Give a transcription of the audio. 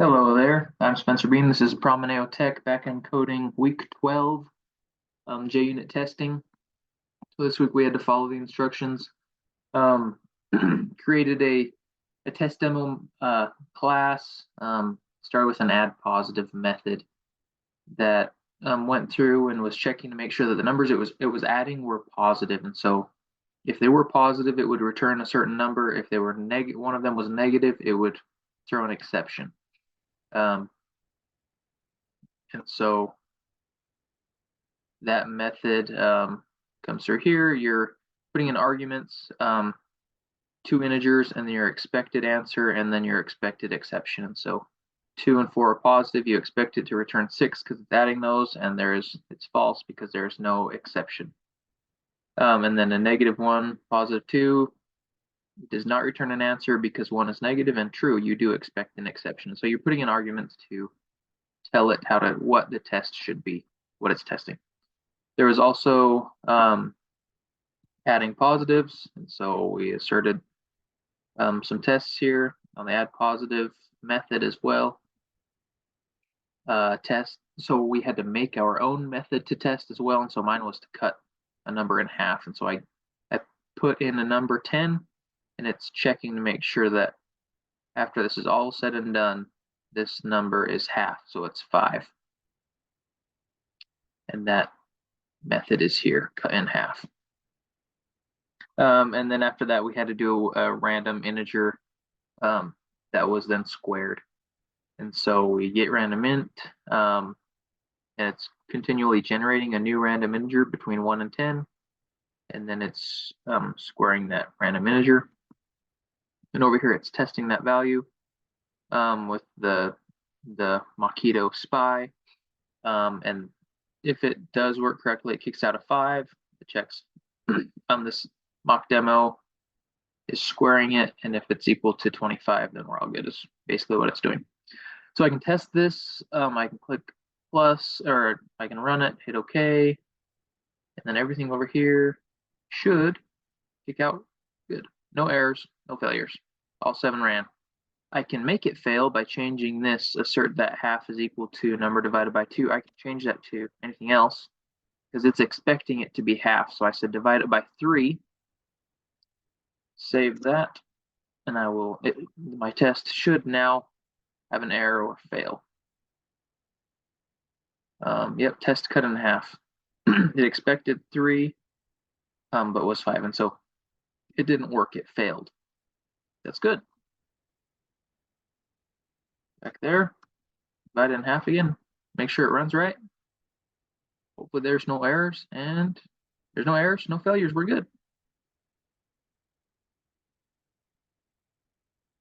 Hello there, I'm Spencer Bean. This is Promineo Tech back encoding week 12 JUnit testing. So this week we had to follow the instructions. Created a test demo class, started with an add positive method that went through and was checking to make sure that the numbers it was adding were positive. And so if they were positive, it would return a certain number. If they were negative, one of them was negative, it would throw an exception. And so that method comes through here. You're putting in arguments, two integers, and then your expected answer, and then your expected exception. And so 2 and 4 are positive. You expect it to return 6 because it's adding those, and it's false because there's no exception. And then a -1, +2 does not return an answer because 1 is negative, and true, you do expect an exception. So you're putting in arguments to tell it what the test should be, what it's testing. There was also adding positives, and so we asserted some tests here on the add positive method as well. Test, so we had to make our own method to test as well, and so mine was to cut a number in half, and so I put in a number 10, and it's checking to make sure that after this is all said and done, this number is half, so it's 5. And that method is here, cut in half. And then after that, we had to do a random integer that was then squared. And so we get random int, and it's continually generating a new random integer between 1 and 10, and then it's squaring that random integer. And over here, it's testing that value with the Mockito spy, and if it does work correctly, it kicks out a 5. It checks on this mock demo is squaring it, and if it's equal to 25, then we're all good, is basically what it's doing. So I can test this, I can click plus, or I can run it, hit OK, and then everything over here should kick out good. No errors, no failures. All 7 ran. I can make it fail by changing this, assert that half is equal to a number divided by 2. I can change that to anything else because it's expecting it to be half. So I said divide it by 3. Save that, and my test should now have an error or fail. Yep, test cut in half. It expected 3, but was 5, and so it didn't work. It failed. That's good. Back there, divide it in half again. Make sure it runs right. Hopefully there's no errors, and there's no errors, no failures. We're good.